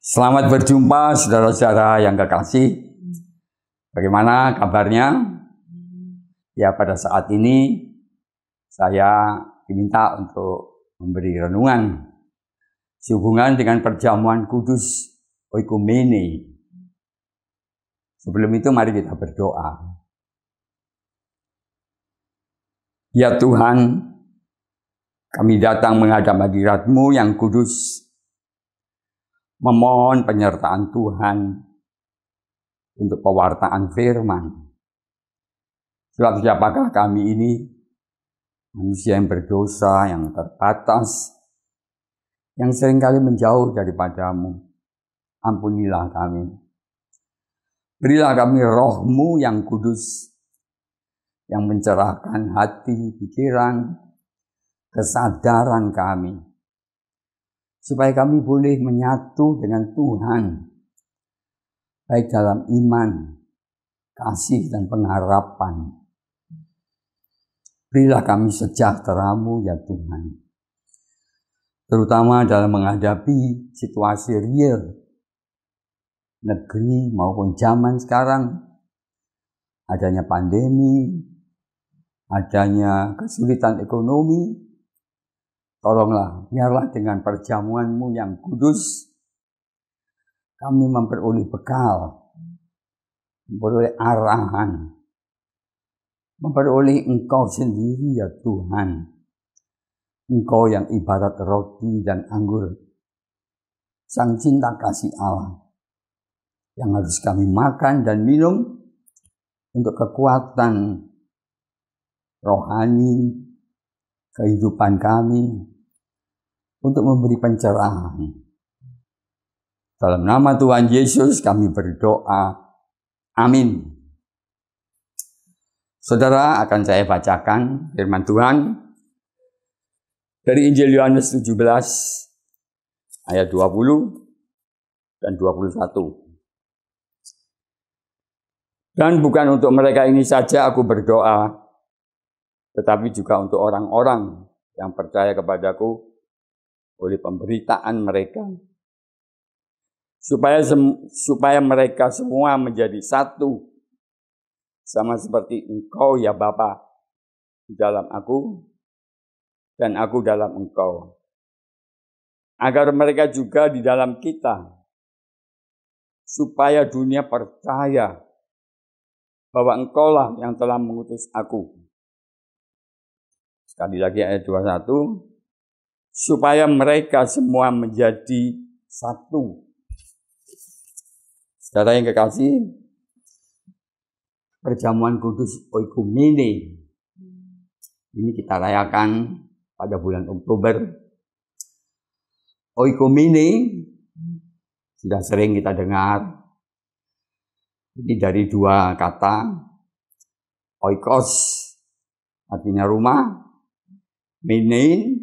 Selamat berjumpa saudara-saudara yang kekasih. Bagaimana kabarnya? Ya, pada saat ini saya diminta untuk memberi renungan sehubungan dengan perjamuan kudus Oikumene. Sebelum itu mari kita berdoa. Ya Tuhan, kami datang menghadap hadirat-Mu yang kudus, memohon penyertaan Tuhan untuk pewartaan firman. Sebab siapakah kami ini? Manusia yang berdosa, yang terbatas, yang seringkali menjauh daripada-Mu. Ampunilah kami. Berilah kami roh-Mu yang kudus, yang mencerahkan hati, pikiran, kesadaran kami, supaya kami boleh menyatu dengan Tuhan, baik dalam iman, kasih, dan pengharapan. Berilah kami sejahtera-Mu ya Tuhan, terutama dalam menghadapi situasi real, negeri maupun zaman sekarang, adanya pandemi, adanya kesulitan ekonomi. Tolonglah, biarlah dengan perjamuan-Mu yang kudus, kami memperoleh bekal, memperoleh arahan, memperoleh Engkau sendiri ya Tuhan. Engkau yang ibarat roti dan anggur, Sang cinta kasih Allah, yang harus kami makan dan minum untuk kekuatan rohani, kehidupan kami, untuk memberi pencerahan. Dalam nama Tuhan Yesus kami berdoa. Amin. Saudara, akan saya bacakan firman Tuhan dari Injil Yohanes 17 ayat 20 dan 21. Dan bukan untuk mereka ini saja aku berdoa, tetapi juga untuk orang-orang yang percaya kepadaku oleh pemberitaan mereka, supaya mereka semua menjadi satu, sama seperti Engkau ya Bapa di dalam aku dan aku dalam Engkau, agar mereka juga di dalam kita, supaya dunia percaya bahwa Engkaulah yang telah mengutus aku. Sekali lagi ayat 21, supaya mereka semua menjadi satu. Saudara yang kekasih, perjamuan kudus Oikumene ini kita rayakan pada bulan Oktober. Oikumene sudah sering kita dengar. Ini dari dua kata. Oikos artinya rumah, mene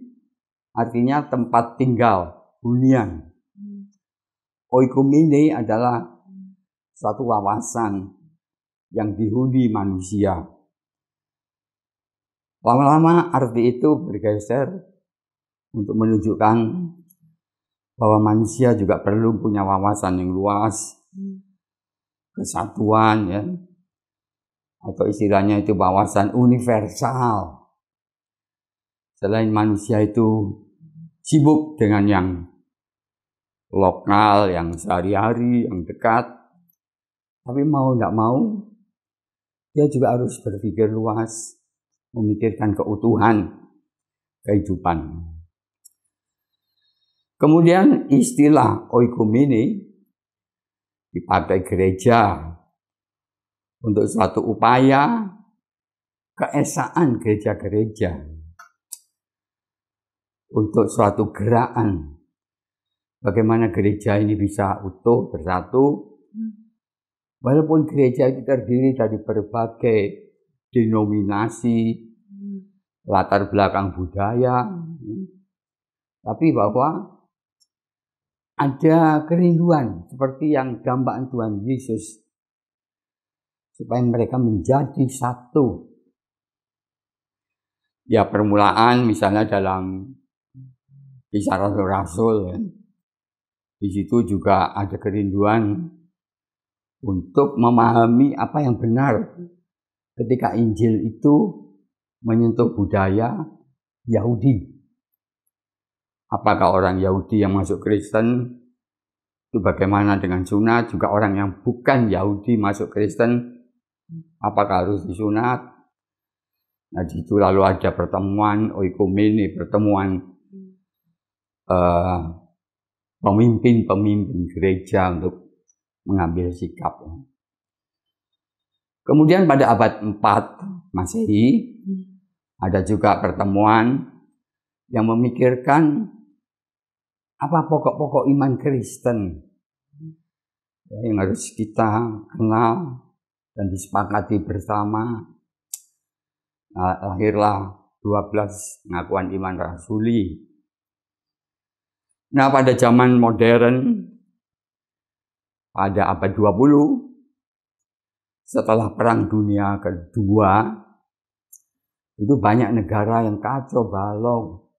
artinya tempat tinggal, hunian. Oikumene adalah suatu wawasan yang dihuni manusia. Lama-lama arti itu bergeser untuk menunjukkan bahwa manusia juga perlu punya wawasan yang luas, kesatuan ya, atau istilahnya itu wawasan universal. Selain manusia itu sibuk dengan yang lokal, yang sehari-hari, yang dekat, tapi mau tidak mau, dia juga harus berpikir luas, memikirkan keutuhan kehidupan. Kemudian istilah Oikumene dipakai gereja untuk suatu upaya keesaan gereja-gereja, untuk suatu gerakan bagaimana gereja ini bisa utuh, bersatu. Walaupun gereja itu terdiri dari berbagai denominasi, latar belakang budaya, tapi bahwa ada kerinduan seperti yang dambaan Tuhan Yesus, supaya mereka menjadi satu. Ya, permulaan misalnya dalam Kisah Rasul-Rasul, Di situ juga ada kerinduan untuk memahami apa yang benar ketika Injil itu menyentuh budaya Yahudi. Apakah orang Yahudi yang masuk Kristen itu bagaimana dengan sunat? Juga orang yang bukan Yahudi masuk Kristen, apakah harus disunat? Nah, di situ lalu ada pertemuan oikumene, pertemuan pemimpin gereja untuk mengambil sikap. Kemudian pada abad 4 Masehi ada juga pertemuan yang memikirkan apa pokok-pokok iman Kristen yang harus kita kenal dan disepakati bersama. Nah, lahirlah 12 pengakuan iman rasuli. Nah, pada zaman modern, pada abad 20, setelah Perang Dunia Kedua, itu banyak negara yang kacau balau.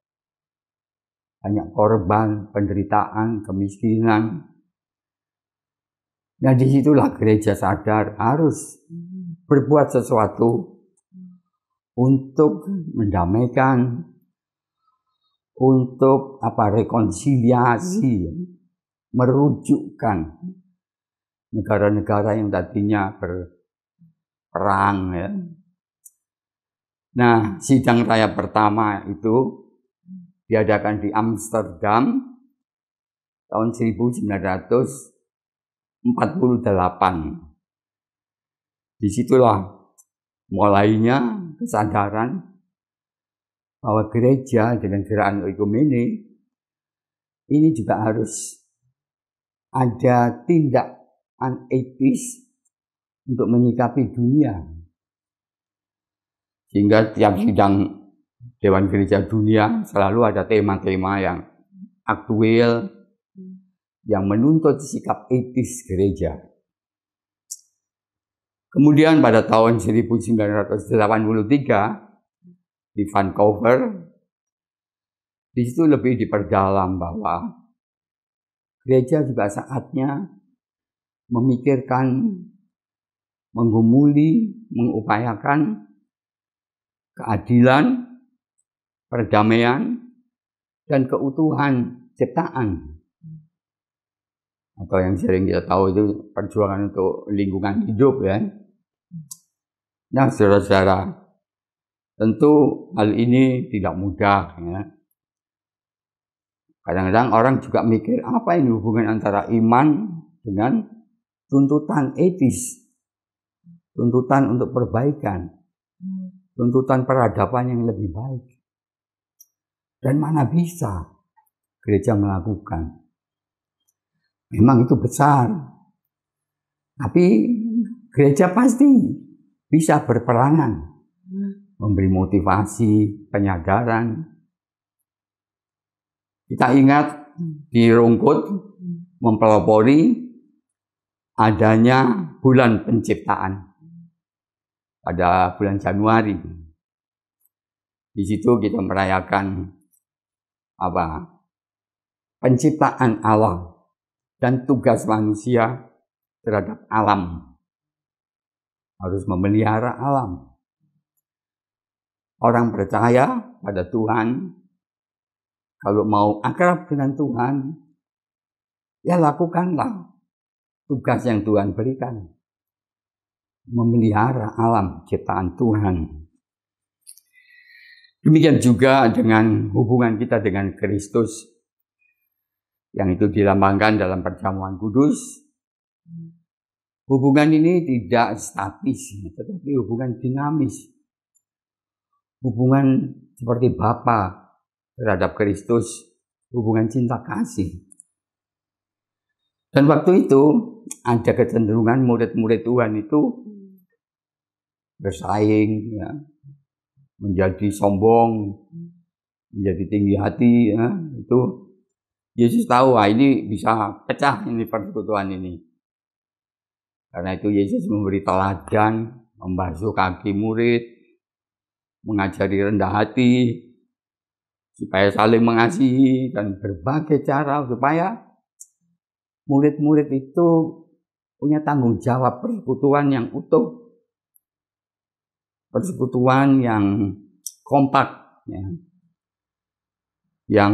Banyak korban, penderitaan, kemiskinan. Nah, disitulah gereja sadar harus berbuat sesuatu untuk mendamaikan, untuk rekonsiliasi, merujukkan negara-negara yang tadinya berperang. Ya. Nah, sidang raya pertama itu diadakan di Amsterdam tahun 1948. Disitulah mulainya kesadaran bahwa gereja dengan gerakan oikumene ini juga harus ada tindakan etis untuk menyikapi dunia. Sehingga tiap sidang Dewan Gereja Dunia selalu ada tema-tema yang aktual, yang menuntut sikap etis gereja. Kemudian pada tahun 1983 di Vancouver, di situ lebih diperdalam bahwa gereja juga saatnya memikirkan, menggumuli, mengupayakan keadilan, perdamaian, dan keutuhan ciptaan. Atau yang sering kita tahu itu perjuangan untuk lingkungan hidup ya. Nah, saudara-saudara, tentu hal ini tidak mudah ya. Kadang-kadang orang juga mikir apa ini hubungan antara iman dengan tuntutan etis, tuntutan untuk perbaikan, tuntutan peradaban yang lebih baik. Dan mana bisa gereja melakukan? Memang itu besar. Tapi gereja pasti bisa berperanan. Memberi motivasi, penyadaran. Kita ingat di Rungkut mempelopori adanya bulan penciptaan pada bulan Januari. Di situ kita merayakan penciptaan Allah dan tugas manusia terhadap alam. Harus memelihara alam. Orang percaya pada Tuhan, kalau mau akrab dengan Tuhan, ya lakukanlah tugas yang Tuhan berikan. Memelihara alam ciptaan Tuhan. Demikian juga dengan hubungan kita dengan Kristus, yang itu dilambangkan dalam perjamuan kudus. Hubungan ini tidak statis, tetapi hubungan dinamis. Hubungan seperti Bapa terhadap Kristus, hubungan cinta kasih. Dan waktu itu ada kecenderungan murid-murid Tuhan itu bersaing, ya, menjadi sombong, menjadi tinggi hati. Ya, itu Yesus tahu, ini bisa pecah ini persekutuan ini. Karena itu Yesus memberi teladan, membasuh kaki murid, mengajari rendah hati, supaya saling mengasihi dan berbagai cara supaya murid-murid itu punya tanggung jawab persekutuan yang utuh, persekutuan yang kompak, ya, yang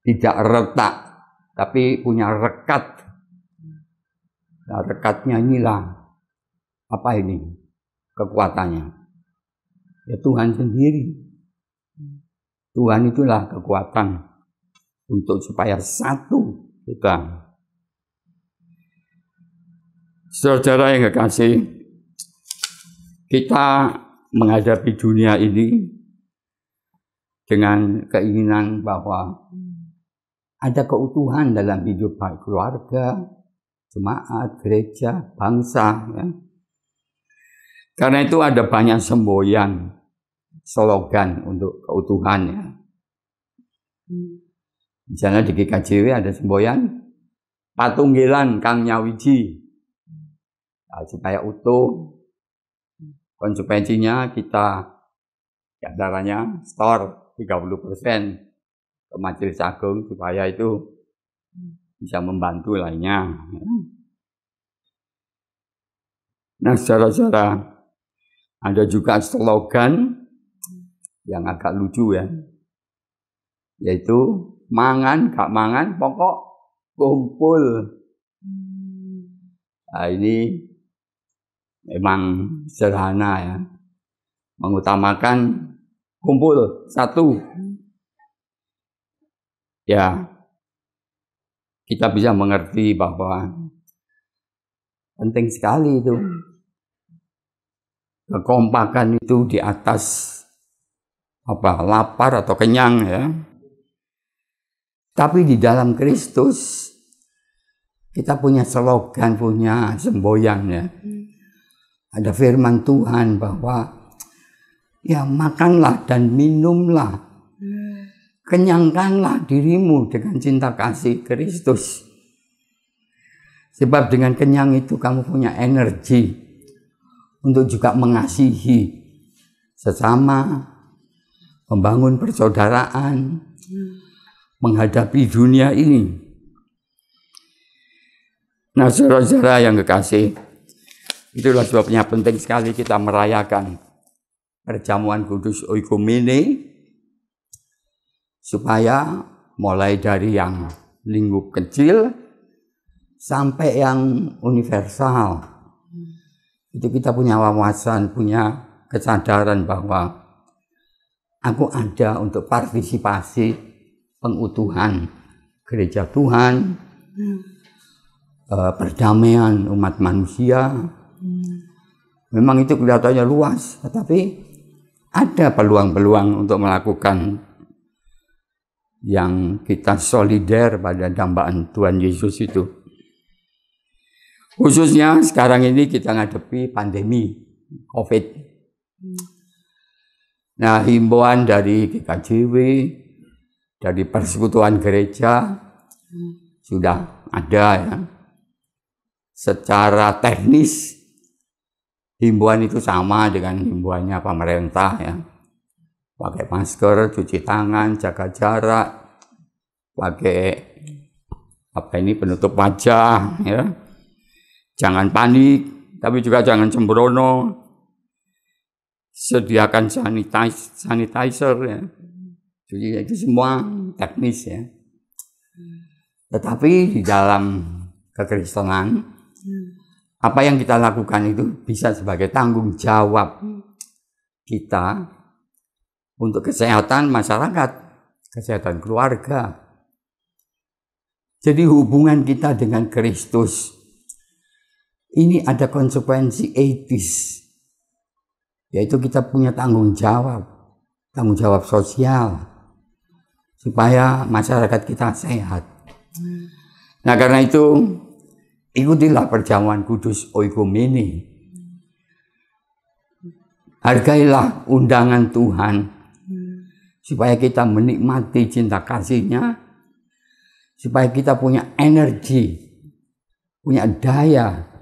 tidak retak, tapi punya rekat. Nah, rekatnya inilah apa ini kekuatannya? Ya Tuhan sendiri. Tuhan itulah kekuatan untuk supaya satu kita. Saudara yang kekasih, kita menghadapi dunia ini dengan keinginan bahwa ada keutuhan dalam hidup baik keluarga, jemaat, gereja, bangsa. Ya. Karena itu ada banyak semboyan, slogan untuk keutuhan. Ya. Misalnya di GKJW ada semboyan patunggilan Kang Nyawiji. Nah, supaya utuh, konsekuensinya kita antaranya store 30% ke Majelis Agung supaya itu bisa membantu lainnya. Nah, saudara-saudara, ada juga slogan yang agak lucu ya, yaitu mangan gak mangan pokok kumpul. Nah, ini memang sederhana ya, mengutamakan kumpul satu. Ya, kita bisa mengerti bahwa penting sekali itu kekompakan itu di atas lapar atau kenyang ya. Tapi di dalam Kristus kita punya slogan, punya semboyan ya. Ada firman Tuhan bahwa ya makanlah dan minumlah, kenyangkanlah dirimu dengan cinta kasih Kristus. Sebab dengan kenyang itu kamu punya energi untuk juga mengasihi sesama, membangun persaudaraan, menghadapi dunia ini. Nah, saudara-saudara yang kekasih, itulah sebabnya penting sekali kita merayakan perjamuan kudus oikumene, supaya mulai dari yang lingkup kecil sampai yang universal, itu kita punya wawasan, punya kesadaran bahwa aku ada untuk partisipasi pengutuhan gereja Tuhan, perdamaian umat manusia. Memang itu kelihatannya luas, tetapi ada peluang-peluang untuk melakukan yang kita solider pada dambaan Tuhan Yesus itu. Khususnya sekarang ini kita ngadepi pandemi COVID. Nah, himbauan dari GKJW, dari persekutuan gereja sudah ada ya. Secara teknis himbauan itu sama dengan himbauannya pemerintah ya. Pakai masker, cuci tangan, jaga jarak, pakai penutup wajah ya. Jangan panik, tapi juga jangan sembrono. Sediakan sanitizer ya. Jadi itu semua teknis ya. Tetapi di dalam kekristenan, apa yang kita lakukan itu bisa sebagai tanggung jawab kita untuk kesehatan masyarakat, kesehatan keluarga. Jadi hubungan kita dengan Kristus ini ada konsekuensi etis, yaitu kita punya tanggung jawab sosial, supaya masyarakat kita sehat. Nah, karena itu ikutilah perjamuan kudus oikumene. Hargailah undangan Tuhan, supaya kita menikmati cinta kasih-Nya, supaya kita punya energi, punya daya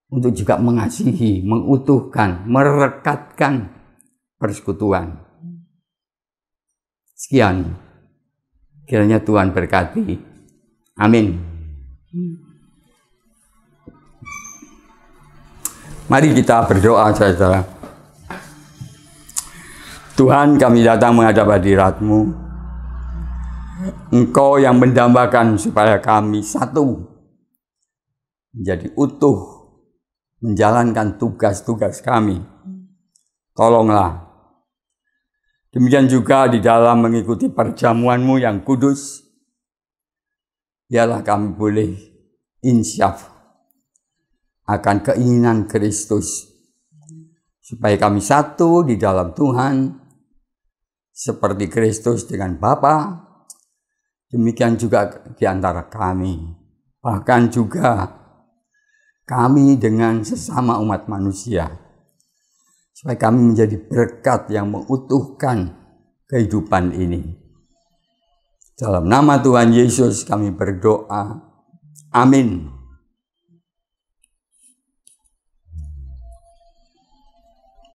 untuk juga mengasihi, mengutuhkan, merekatkan persekutuan. Sekian, kiranya Tuhan berkati. Amin. Mari kita berdoa, saudara. Tuhan, kami datang menghadap hadirat-Mu. Engkau yang mendambakan supaya kami satu, menjadi utuh, menjalankan tugas-tugas kami. Tolonglah. Demikian juga di dalam mengikuti perjamuan-Mu yang kudus, biarlah kami boleh insyaf akan keinginan Kristus, supaya kami satu di dalam Tuhan, seperti Kristus dengan Bapa, demikian juga di antara kami, bahkan juga kami dengan sesama umat manusia, supaya kami menjadi berkat yang mengutuhkan kehidupan ini. Dalam nama Tuhan Yesus kami berdoa. Amin.